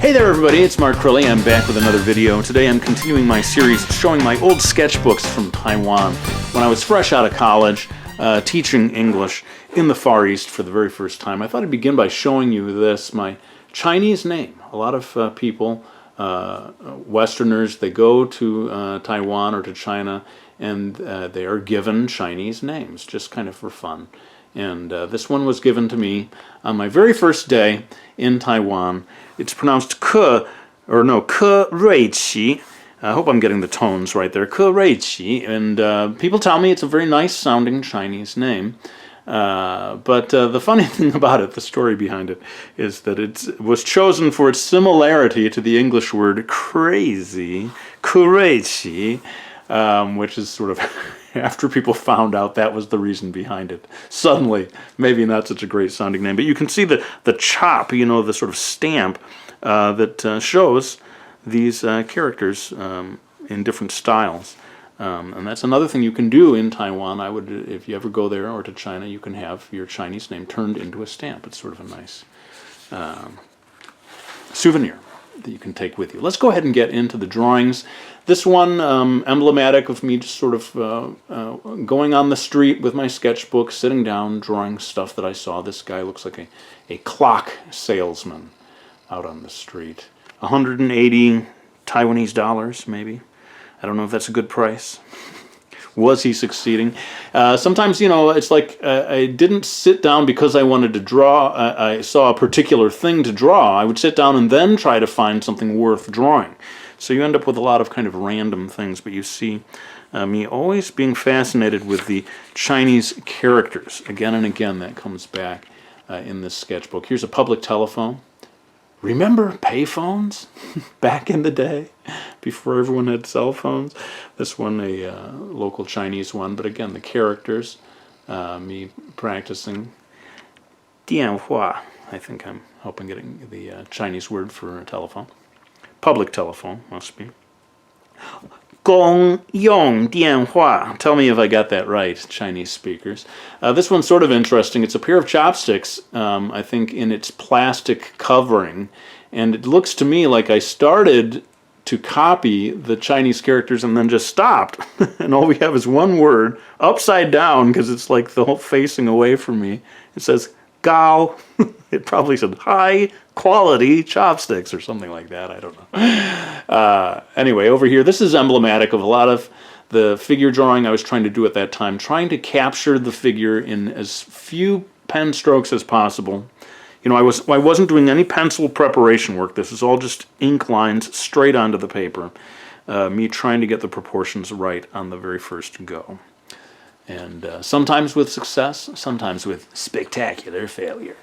Hey there everybody, it's Mark Crilley. I'm back with another video. Today I'm continuing my series showing my old sketchbooks from Taiwan when I was fresh out of college, teaching English in the Far East for the very first time. I thought I'd begin by showing you this, my Chinese name. A lot of people, Westerners, they go to Taiwan or to China and they are given Chinese names, just kind of for fun. And this one was given to me on my very first day in Taiwan. It's pronounced Ke Rui Qi. I hope I'm getting the tones right there. Ke Rui Qi. And people tell me it's a very nice sounding Chinese name. But the funny thing about it, the story behind it, is that it was chosen for its similarity to the English word crazy, Ke Rui Qi, which is sort of... after people found out that was the reason behind it. Suddenly, maybe not such a great sounding name, but you can see the chop, you know, the sort of stamp that shows these characters in different styles. And that's another thing you can do in Taiwan. I would, if you ever go there or to China, you can have your Chinese name turned into a stamp. It's sort of a nice souvenir that you can take with you. Let's go ahead and get into the drawings. This one, emblematic of me just sort of going on the street with my sketchbook, sitting down, drawing stuff that I saw. This guy looks like a clock salesman out on the street. 180 Taiwanese dollars, maybe. I don't know if that's a good price. Was he succeeding? Sometimes, you know, it's like I didn't sit down because I wanted to draw. I saw a particular thing to draw. I would sit down and then try to find something worth drawing. So you end up with a lot of kind of random things, but you see me always being fascinated with the Chinese characters. Again and again, that comes back in this sketchbook. Here's a public telephone. Remember payphones back in the day, before everyone had cell phones? This one, a local Chinese one, but again, the characters, me practicing 电话. I think I'm hoping getting the Chinese word for a telephone. Public telephone, must be. 公用电话. Tell me if I got that right, Chinese speakers. This one's sort of interesting. It's a pair of chopsticks, I think, in its plastic covering. And it looks to me like I started to copy the Chinese characters and then just stopped. And all we have is one word, upside down, because it's like the whole facing away from me. It says, Gao. It probably said high quality chopsticks or something like that. I don't know. Anyway, over here, this is emblematic of a lot of the figure drawing I was trying to do at that time, trying to capture the figure in as few pen strokes as possible. You know, I wasn't doing any pencil preparation work. This is all just ink lines straight onto the paper. Me trying to get the proportions right on the very first go. And sometimes with success, sometimes with spectacular failure.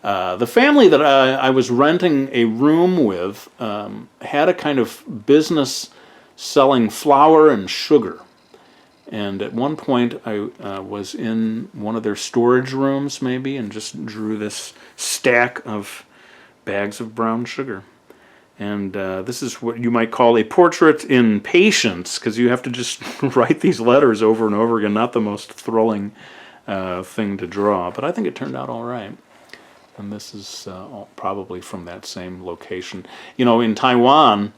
The family that I was renting a room with had a kind of business selling flour and sugar. And at one point I was in one of their storage rooms maybe and just drew this stack of bags of brown sugar. And this is what you might call a portrait in patience, because you have to just write these letters over and over again. Not the most thrilling thing to draw, but I think it turned out all right. And this is probably from that same location. You know, in Taiwan,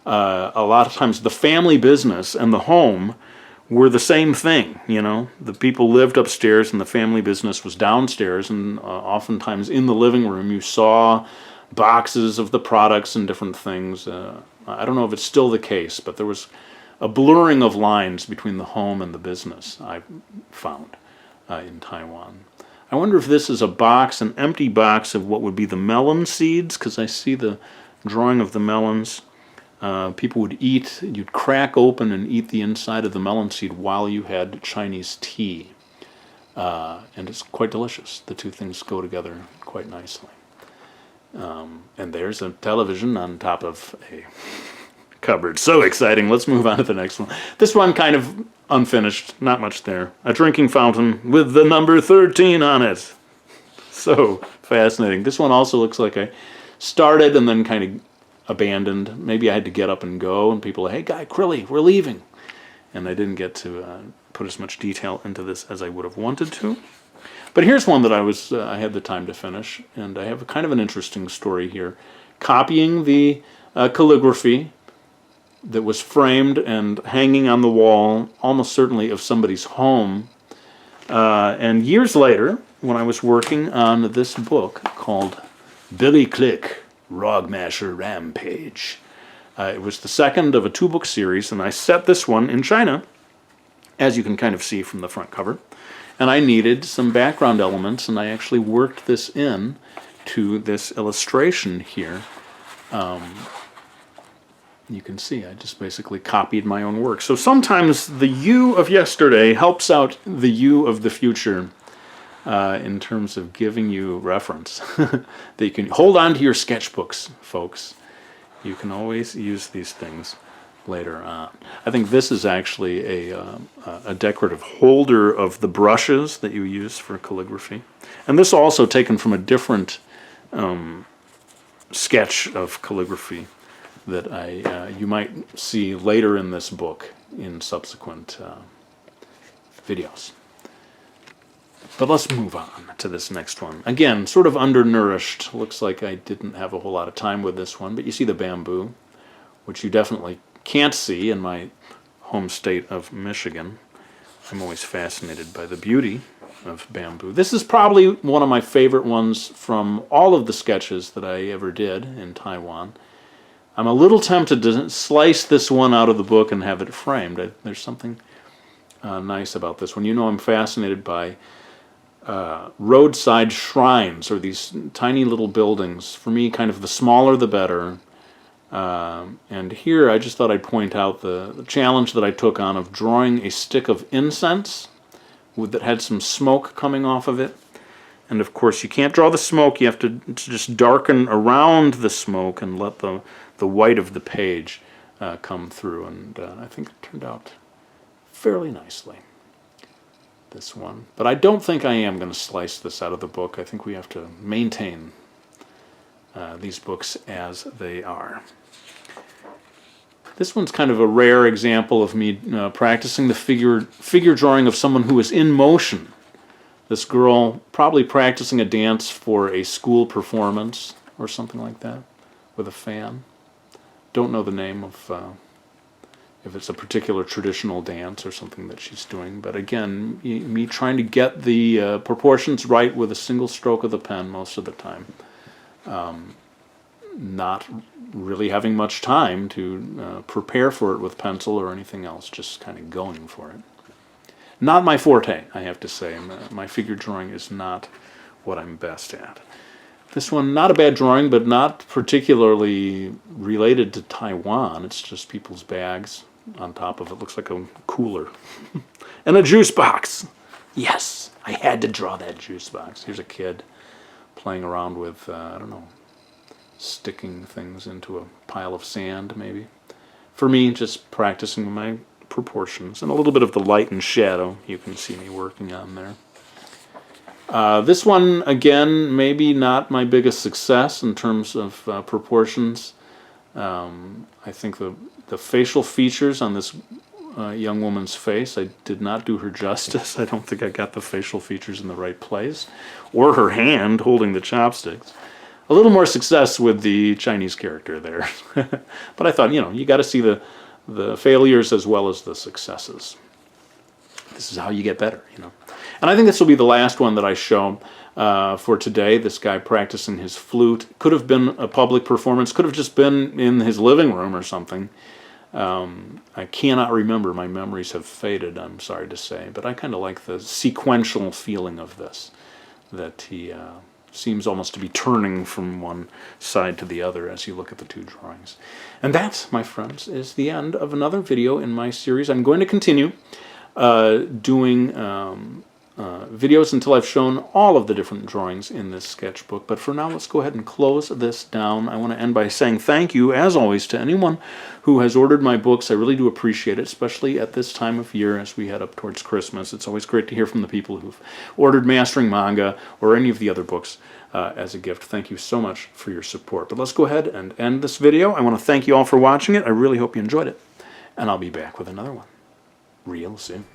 a lot of times the family business and the home were the same thing, you know. The people lived upstairs and the family business was downstairs, and oftentimes in the living room you saw boxes of the products and different things. I don't know if it's still the case, but there was a blurring of lines between the home and the business, I found, in Taiwan. I wonder if this is a box, an empty box of what would be the melon seeds, because I see the drawing of the melons. People would eat, you'd crack open and eat the inside of the melon seed while you had Chinese tea. And it's quite delicious. The two things go together quite nicely. And there's a television on top of a cupboard. So exciting. Let's move on to the next one. This one kind of unfinished, not much there. A drinking fountain with the number 13 on it. So fascinating. This one also looks like I started and then kind of abandoned. Maybe I had to get up and go, and people, hey, Guy Crilley, we're leaving. And I didn't get to put as much detail into this as I would have wanted to. But here's one that I had the time to finish, and I have kind of an interesting story here copying the calligraphy that was framed and hanging on the wall, almost certainly of somebody's home. And years later, when I was working on this book called Billy Click, Rogmasher Rampage, it was the second of a 2-book series, and I set this one in China, as you can kind of see from the front cover. And I needed some background elements, and I actually worked this in to this illustration here. You can see I just basically copied my own work. So sometimes the you of yesterday helps out the you of the future in terms of giving you reference. That you can hold on to your sketchbooks, folks. You can always use these things later on. I think this is actually a decorative holder of the brushes that you use for calligraphy. And this also taken from a different sketch of calligraphy that you might see later in this book in subsequent videos. But let's move on to this next one. Again, sort of undernourished. Looks like I didn't have a whole lot of time with this one, but you see the bamboo, which you definitely can't see in my home state of Michigan. I'm always fascinated by the beauty of bamboo. This is probably one of my favorite ones from all of the sketches that I ever did in Taiwan. I'm a little tempted to slice this one out of the book and have it framed. There's something nice about this one. You know I'm fascinated by roadside shrines, or these tiny little buildings. For me, kind of the smaller the better. And here I just thought I'd point out the challenge that I took on of drawing a stick of incense that had some smoke coming off of it. And of course you can't draw the smoke, you have to just darken around the smoke and let the white of the page come through. And I think it turned out fairly nicely, this one. But I don't think I am going to slice this out of the book. I think we have to maintain these books as they are. This one's kind of a rare example of me practicing the figure drawing of someone who is in motion. This girl probably practicing a dance for a school performance or something like that with a fan. Don't know the name of if it's a particular traditional dance or something that she's doing. But again, me trying to get the proportions right with a single stroke of the pen most of the time. Not really having much time to prepare for it with pencil or anything else, just kind of going for it. Not my forte, I have to say. My figure drawing is not what I'm best at. This one, not a bad drawing, but not particularly related to Taiwan. It's just people's bags on top of it. Looks like a cooler. And a juice box. Yes, I had to draw that juice box. Here's a kid playing around with, I don't know, sticking things into a pile of sand, maybe. For me, just practicing my proportions and a little bit of the light and shadow you can see me working on there. This one, again, maybe not my biggest success in terms of proportions. I think the facial features on this young woman's face, I did not do her justice. I don't think I got the facial features in the right place, or her hand holding the chopsticks. A little more success with the Chinese character there. But I thought, you got to see the failures as well as the successes. This is how you get better, And I think this will be the last one that I show for today. This guy practicing his flute. Could have been a public performance. Could have just been in his living room or something. I cannot remember. My memories have faded, I'm sorry to say. But I kind of like the sequential feeling of this. That he seems almost to be turning from one side to the other as you look at the two drawings. And that, my friends, is the end of another video in my series. I'm going to continue doing videos until I've shown all of the different drawings in this sketchbook. But for now, let's go ahead and close this down. I want to end by saying thank you, as always, to anyone who has ordered my books. I really do appreciate it, especially at this time of year as we head up towards Christmas. It's always great to hear from the people who've ordered Mastering Manga or any of the other books as a gift. Thank you so much for your support. But let's go ahead and end this video. I want to thank you all for watching it. I really hope you enjoyed it. And I'll be back with another one real soon.